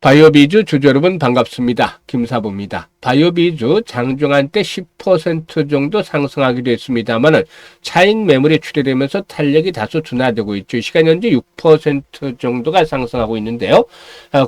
바이오비주 주주 여러분 반갑습니다. 김사부입니다. 바이오비주 장중한 때 10% 정도 상승하기도 했습니다만은 차익 매물이 출회되면서 탄력이 다소 둔화되고 있죠. 시간 현재 6% 정도가 상승하고 있는데요.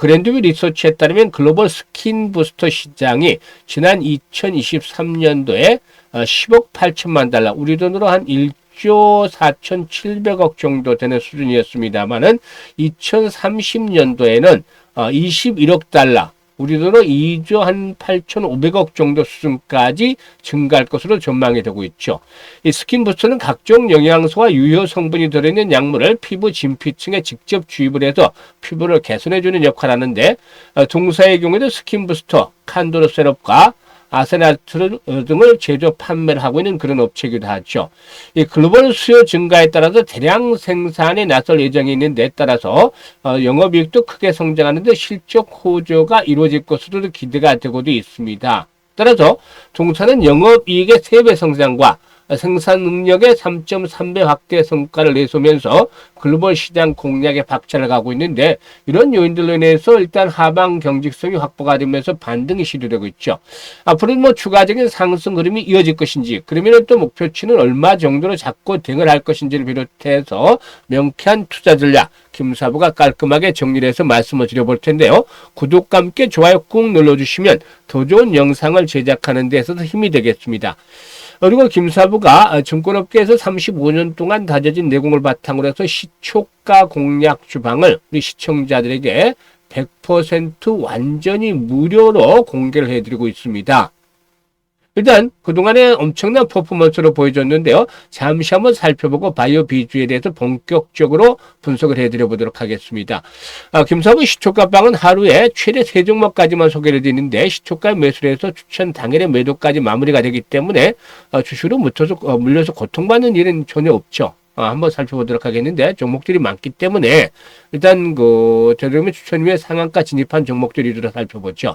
그랜드뷰 리서치에 따르면 글로벌 스킨 부스터 시장이 지난 2023년도에 10억 8천만 달러, 우리 돈으로 한 1조 4,700억 정도 되는 수준이었습니다만은 2030년도에는 21억 달러, 우리 돈으로 2조 한 8,500억 정도 수준까지 증가할 것으로 전망이 되고 있죠. 이 스킨부스터는 각종 영양소와 유효 성분이 들어있는 약물을 피부 진피층에 직접 주입을 해서 피부를 개선해주는 역할을 하는데, 동사의 경우에도 스킨부스터, 칸도르 세럽과 아세나트 등을 제조 판매를 하고 있는 그런 업체이기도 하죠. 이 글로벌 수요 증가에 따라서 대량 생산에 나설 예정이 있는 데 따라서 영업이익도 크게 성장하는데 실적 호조가 이루어질 것으로도 기대가 되고도 있습니다. 따라서 동사는 영업이익의 3배 성장과 생산 능력의 3.3배 확대 성과를 내세우면서 글로벌 시장 공략에 박차를 가고 있는데, 이런 요인들로 인해서 일단 하방 경직성이 확보가 되면서 반등이 시도되고 있죠. 앞으로 추가적인 상승 흐름이 이어질 것인지, 그러면 또 목표치는 얼마 정도로 잡고 대응을 할 것인지를 비롯해서 명쾌한 투자 전략 김사부가 깔끔하게 정리를 해서 말씀을 드려볼 텐데요. 구독과 함께 좋아요 꾹 눌러주시면 더 좋은 영상을 제작하는 데 있어서 힘이 되겠습니다. 그리고 김사부가 증권업계에서 35년 동안 다져진 내공을 바탕으로 해서 시초가 공략 주방을 우리 시청자들에게 100% 완전히 무료로 공개를 해드리고 있습니다. 일단 그동안에 엄청난 퍼포먼스로 보여줬는데요. 잠시 한번 살펴보고 바이오비주에 대해서 본격적으로 분석을 해드려 보도록 하겠습니다. 김사부 시초가방은 하루에 최대 3종목까지만 소개를 드리는데, 시초가 매수를 해서 추천 당일의 매도까지 마무리가 되기 때문에 주식으로 물려서 고통받는 일은 전혀 없죠. 한번 살펴보도록 하겠는데, 종목들이 많기 때문에 일단 저렴의 추천 후에 상한가 진입한 종목들 위주로 살펴보죠.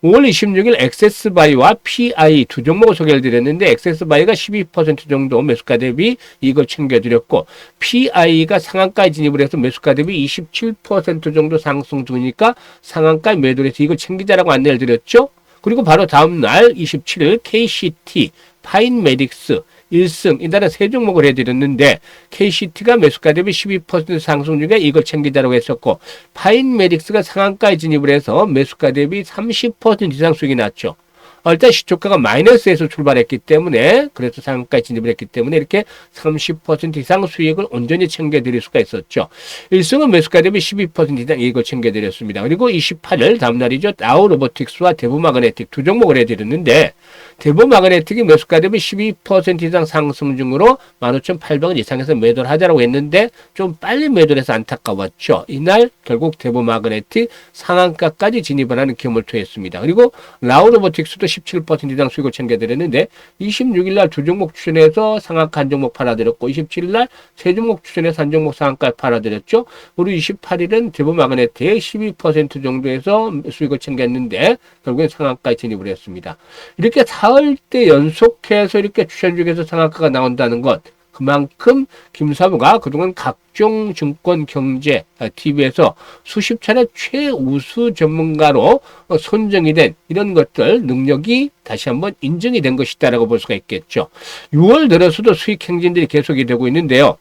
5월 26일 엑세스바이오와 PI 두 종목을 소개를 드렸는데, 엑세스바이오가 12% 정도 매수가 대비 이걸 챙겨드렸고, PI가 상한가에 진입을 해서 매수가 대비 27% 정도 상승 중이니까 상한가에 매도를 해서 이걸 챙기자라고 안내를 드렸죠. 그리고 바로 다음날 27일 KCT, 파인메딕스, 1승, 이달은 3종목을 해드렸는데, KCT가 매수가 대비 12% 상승 중에 이걸 챙기자라고 했었고, 파인메딕스가 상한가에 진입을 해서 매수가 대비 30% 이상 수익이 났죠. 일단 시초가가 마이너스에서 출발했기 때문에, 그래서 상한가에 진입을 했기 때문에 이렇게 30% 이상 수익을 온전히 챙겨드릴 수가 있었죠. 1승은 매수가 대비 12% 이상 이익을 챙겨드렸습니다. 그리고 28일 다음날이죠. 다우로보틱스와 대부마그네틱 두 종목을 해드렸는데, 대부마그네틱이 매수가 대비 12% 이상 상승 중으로 15,800원 이상에서 매도를 하자라고 했는데 좀 빨리 매도를 해서 안타까웠죠. 이날 결국 대부마그네틱 상한가까지 진입을 하는 기염을 토했습니다. 그리고 라우로보틱스도 17% 이상 수익을 챙겨드렸는데, 26일 날 두 종목 추천해서 상한가 한 종목 팔아드렸고, 27일 날 세 종목 추천해서 한 종목 상한가 팔아드렸죠. 그리고 28일은 대부마그네틱 12% 정도에서 수익을 챙겼는데 결국엔 상한가에 진입을 했습니다. 이렇게 사흘 때 연속해서 이렇게 추천 중에서 상한가가 나온다는 것, 그만큼 김사부가 그동안 각종 증권 경제 TV에서 수십 차례 최우수 전문가로 선정이 된 이런 것들 능력이 다시 한번 인정이 된 것이다라고 볼 수가 있겠죠. 6월 들어서도 수익 행진들이 계속이 되고 있는데요.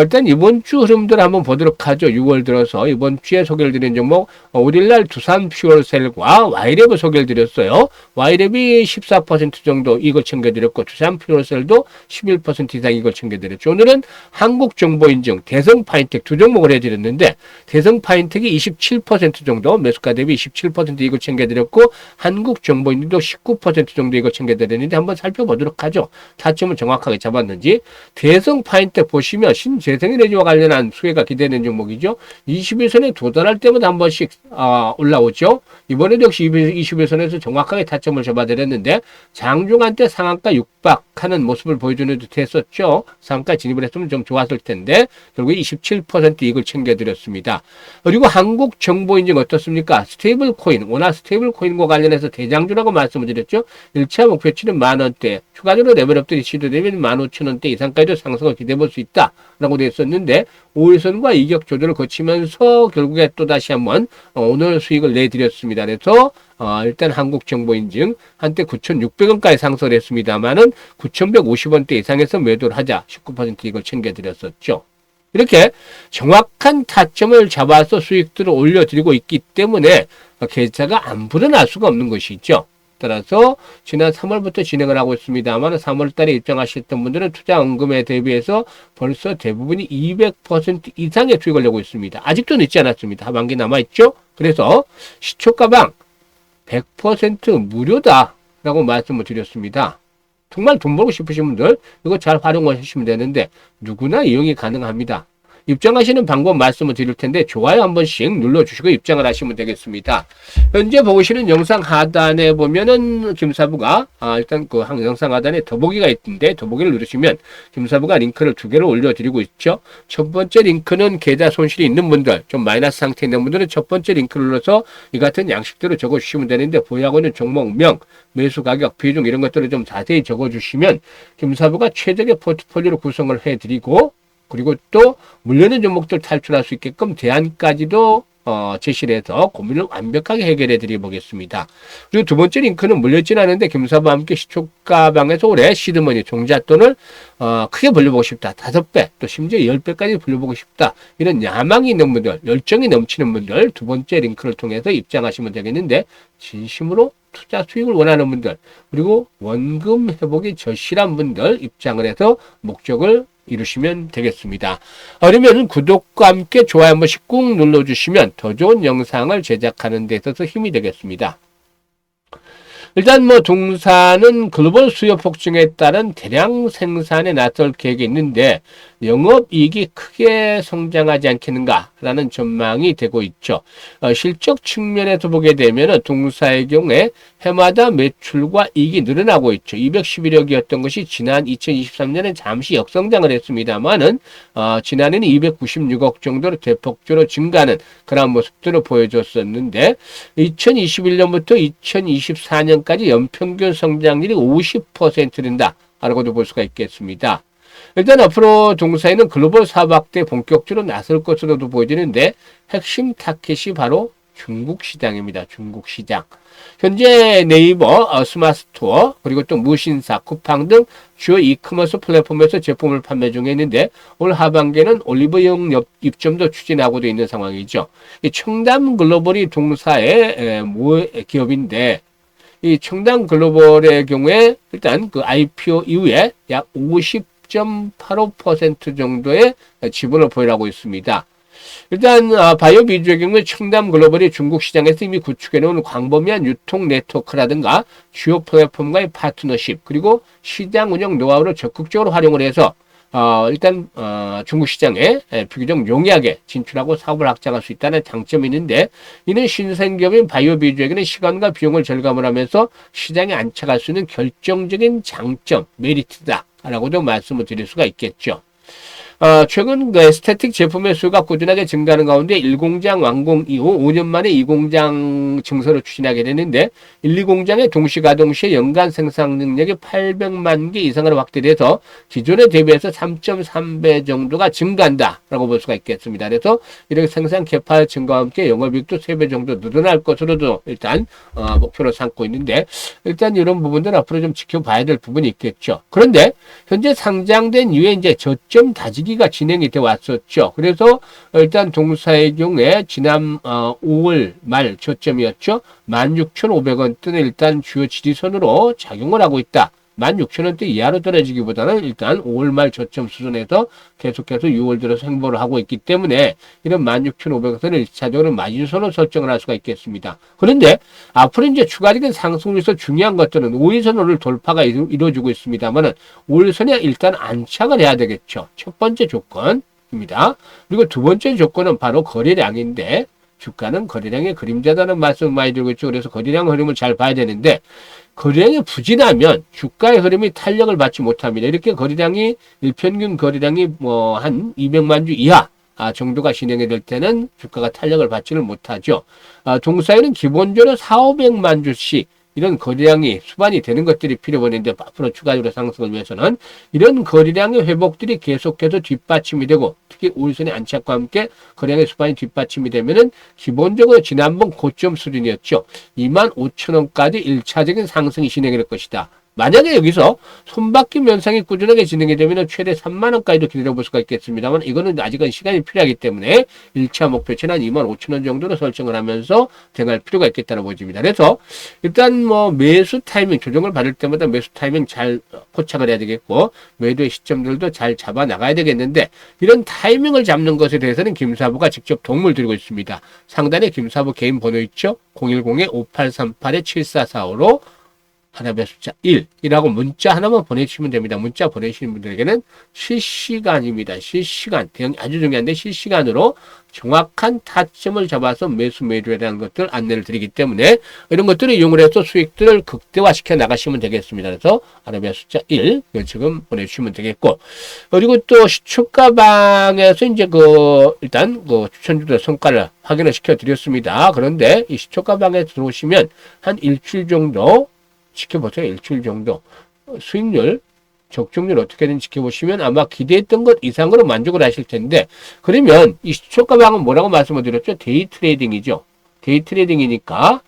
일단 이번 주 흐름들 한번 보도록 하죠. 6월 들어서 이번 주에 소개를 드린 종목, 5일날 두산 퓨얼셀과 와이랩을 소개를 드렸어요. 와이랩이 14% 정도 이걸 챙겨드렸고, 두산 퓨얼셀도 11% 이상 이걸 챙겨드렸죠. 오늘은 한국정보인증, 대성파인텍 두 종목을 해드렸는데, 대성파인텍이 27% 정도 매수가 대비 27% 이걸 챙겨드렸고, 한국정보인증도 19% 정도 이걸 챙겨드렸는데 한번 살펴보도록 하죠. 타점을 정확하게 잡았는지. 대성파인텍 보시면 신재생에너지와 관련한 수혜가 기대되는 종목이죠. 21선에 도달할 때마다 한 번씩 올라오죠. 이번에도 역시 21선에서 정확하게 타점을 잡아드렸는데, 장중한 때 상한가 육박하는 모습을 보여주는 듯 했었죠. 상한가 진입을 했으면 좀 좋았을 텐데 결국에 27% 이익을 챙겨드렸습니다. 그리고 한국정보인증 어떻습니까? 스테이블 코인, 워낙 스테이블 코인과 관련해서 대장주라고 말씀을 드렸습니다. 말씀드렸죠. 1차 목표치는 10,000원대, 추가적으로 레벨업들이 시도되면 15,000원대 이상까지도 상승을 기대해 볼 수 있다라고 되어 있었는데 5일선과 이격 조절을 거치면서 결국에 또다시 한번 오늘 수익을 내드렸습니다. 그래서 일단 한국정보인증 한때 9,600원까지 상승을 했습니다만은 9,150원대 이상에서 매도를 하자 19% 이걸 챙겨드렸었죠. 이렇게 정확한 타점을 잡아서 수익들을 올려드리고 있기 때문에 계좌가 안 불어날 수가 없는 것이죠. 따라서 지난 3월부터 진행을 하고 있습니다만 3월 달에 입장하셨던 분들은 투자원금에 대비해서 벌써 대부분이 200% 이상의 수익을 내고 있습니다. 아직도 늦지 않았습니다. 하반기 남아있죠. 그래서 시초가방 100% 무료다라고 말씀을 드렸습니다. 정말 돈 벌고 싶으신 분들 이거 잘 활용하시면 되는데 누구나 이용이 가능합니다. 입장하시는 방법 말씀을 드릴 텐데 좋아요 한 번씩 눌러주시고 입장을 하시면 되겠습니다. 현재 보시는 영상 하단에 보면은 김사부가 일단 그 영상 하단에 더보기가 있는데 더보기를 누르시면 김사부가 링크를 2개를 올려드리고 있죠. 첫 번째 링크는 계좌 손실이 있는 분들, 좀 마이너스 상태에 있는 분들은 첫 번째 링크를 눌러서 이 같은 양식대로 적어주시면 되는데 보유하고 있는 종목명, 매수 가격, 비중 이런 것들을 좀 자세히 적어주시면 김사부가 최적의 포트폴리오를 구성을 해드리고 그리고 또 물려있는 종목들 탈출할 수 있게끔 대안까지도 제시를 해서 고민을 완벽하게 해결해 드려 보겠습니다. 그리고 두 번째 링크는 물려있지는 않은데 김사부와 함께 시초가방에서 올해 시드머니 종잣돈을 크게 벌려보고 싶다. 5배 또 심지어 10배까지 벌려보고 싶다. 이런 야망이 있는 분들, 열정이 넘치는 분들 두 번째 링크를 통해서 입장하시면 되겠는데 진심으로 투자 수익을 원하는 분들 그리고 원금 회복이 절실한 분들 입장을 해서 목적을 이루시면 되겠습니다. 그러면 구독과 함께 좋아요 한 번씩 꾹 눌러주시면 더 좋은 영상을 제작하는 데 있어서 힘이 되겠습니다. 일단 동사는 글로벌 수요 폭증에 따른 대량 생산에 나설 계획이 있는데 영업이익이 크게 성장하지 않겠는가라는 전망이 되고 있죠. 실적 측면에서 보게 되면 동사의 경우에 해마다 매출과 이익이 늘어나고 있죠. 211억이었던 것이 지난 2023년에 잠시 역성장을 했습니다만은 지난해는 296억 정도로 대폭적으로 증가하는 그런 모습들을 보여줬었는데 2021년부터 2024년까지 연평균 성장률이 50%된다라고도 볼 수가 있겠습니다. 일단 앞으로 동사에는 글로벌 사업 확대 본격적으로 나설 것으로도 보여지는데 핵심 타켓이 바로 중국 시장입니다. 중국 시장. 현재 네이버, 스마트스토어, 그리고 또 무신사, 쿠팡 등 주요 이커머스 플랫폼에서 제품을 판매 중에 있는데 올 하반기에는 올리브영 입점도 추진하고 있는 상황이죠. 이 청담 글로벌이 동사의 기업인데 이 청담 글로벌의 경우에 일단 그 IPO 이후에 약 50.85% 정도의 지분을 보유하고 있습니다. 일단 바이오 비주의 경우에 청담 글로벌이 중국 시장에서 이미 구축해놓은 광범위한 유통 네트워크라든가 주요 플랫폼과의 파트너십 그리고 시장 운영 노하우를 적극적으로 활용을 해서 일단 중국 시장에 비교적 용이하게 진출하고 사업을 확장할 수 있다는 장점이 있는데 이는 신생기업인 바이오 비주에게는 시간과 비용을 절감을 하면서 시장에 안착할 수 있는 결정적인 장점, 메리트다라고도 말씀을 드릴 수가 있겠죠. 최근 그 에스테틱 제품의 수가 꾸준하게 증가하는 가운데 1공장 완공 이후 5년 만에 2공장 증설을 추진하게 되는데 1, 2공장의 동시 가동 시에 연간 생산 능력이 800만 개 이상으로 확대돼서 기존에 대비해서 3.3배 정도가 증가한다라고 볼 수가 있겠습니다. 그래서 이렇게 생산 캐파 증가와 함께 영업이익도 3배 정도 늘어날 것으로도 일단 목표로 삼고 있는데 일단 이런 부분들 앞으로 좀 지켜봐야 될 부분이 있겠죠. 그런데 현재 상장된 이후에 이제 저점 다지기가 진행이 되어 왔었죠. 그래서 일단 동사의 경우에 지난 5월 말 저점이었죠. 16,500원대는 일단 주요 지지선으로 작용을 하고 있다. 16,000원대 이하로 떨어지기보다는 일단 5월 말 저점 수준에서 계속해서 6월 들어서 행보를 하고 있기 때문에 이런 16,500원을 1차적으로 마진선으로 설정을 할 수가 있겠습니다. 그런데 앞으로 이제 추가적인 상승률에서 중요한 것들은 5일선 오늘 돌파가 이루어지고 있습니다만은 5일선에 일단 안착을 해야 되겠죠. 첫 번째 조건입니다. 그리고 두 번째 조건은 바로 거래량인데 주가는 거래량의 그림자다는 말씀 많이 드리고 있죠. 그래서 거래량 흐름을 잘 봐야 되는데 거래량이 부진하면 주가의 흐름이 탄력을 받지 못합니다. 이렇게 거래량이 일평균 거래량이 한 200만 주 이하 정도가 진행이 될 때는 주가가 탄력을 받지를 못하죠. 동사에는 기본적으로 4,500만 주씩 이런 거래량이 수반이 되는 것들이 필요한데 앞으로 추가적으로 상승을 위해서는 이런 거래량의 회복들이 계속해서 뒷받침이 되고 특히 우일선의 안착과 함께 거래량의 수반이 뒷받침이 되면은 기본적으로 지난번 고점 수준이었죠. 25,000원까지 1차적인 상승이 진행될 것이다. 만약에 여기서 손바뀜 현상이 꾸준하게 진행이 되면 최대 3만원까지도 기다려볼 수가 있겠습니다만 이거는 아직은 시간이 필요하기 때문에 1차 목표치는 한 25,000원 정도로 설정을 하면서 대응할 필요가 있겠다는 보입니다. 그래서 일단 뭐 매수 타이밍 조정을 받을 때마다 매수 타이밍 잘 포착을 해야 되겠고 매도의 시점들도 잘 잡아 나가야 되겠는데 이런 타이밍을 잡는 것에 대해서는 김사부가 직접 도움을 드리고 있습니다. 상단에 김사부 개인 번호 있죠? 010-5838-7445로 하나의 숫자 1이라고 문자 하나만 보내주시면 됩니다. 문자 보내시는 분들에게는 실시간입니다. 실시간, 대응이 아주 중요한데 실시간으로 정확한 타점을 잡아서 매수 매도에 대한 것들 안내를 드리기 때문에 이런 것들을 이용을 해서 수익들을 극대화시켜 나가시면 되겠습니다. 그래서 아라비아 숫자 1 지금 보내주시면 되겠고 그리고 또 시초가방에서 이제 일단 추천주들 성과를 확인을 시켜 드렸습니다. 그런데 이 시초가방에 들어오시면 한 일주일 정도 지켜보세요. 일주일 정도 수익률 적중률 어떻게든 지켜보시면 아마 기대했던 것 이상으로 만족을 하실 텐데 그러면 이 시초가방은 뭐라고 말씀을 드렸죠? 데이 트레이딩이죠. 데이 트레이딩이니까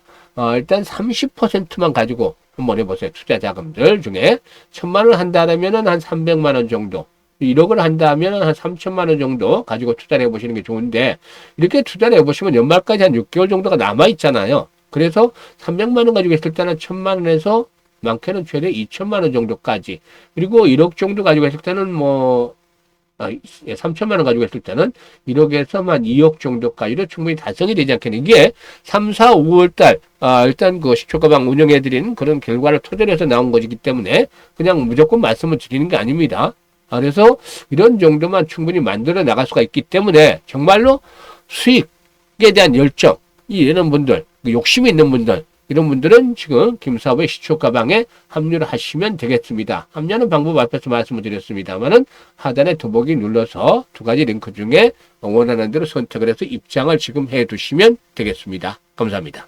일단 30%만 가지고 한번 해보세요. 투자 자금들 중에 1,000만 원 한다면은 한 300만 원 정도 1억을 한다면 한 3천만 원 정도 가지고 투자를 해보시는 게 좋은데 이렇게 투자를 해보시면 연말까지 한 6개월 정도가 남아있잖아요. 그래서 300만 원 가지고 있을 때는 1,000만 원에서 많게는 최대 2천만 원 정도까지 그리고 1억 정도 가지고 있을 때는 3천만 원 가지고 있을 때는 1억에서 한 2억 정도까지도 충분히 달성이 되지 않겠는 게 3, 4, 5월 달 일단 시초가방 운영해드린 그런 결과를 토대로 해서 나온 것이기 때문에 그냥 무조건 말씀을 드리는 게 아닙니다. 그래서 이런 정도만 충분히 만들어 나갈 수가 있기 때문에 정말로 수익에 대한 열정이 있는 분들 욕심이 있는 분들 이런 분들은 지금 김사부의 시초가방에 합류를 하시면 되겠습니다. 합류하는 방법 앞에서 말씀을 드렸습니다만은 하단에 더보기 눌러서 두 가지 링크 중에 원하는 대로 선택을 해서 입장을 지금 해 두시면 되겠습니다. 감사합니다.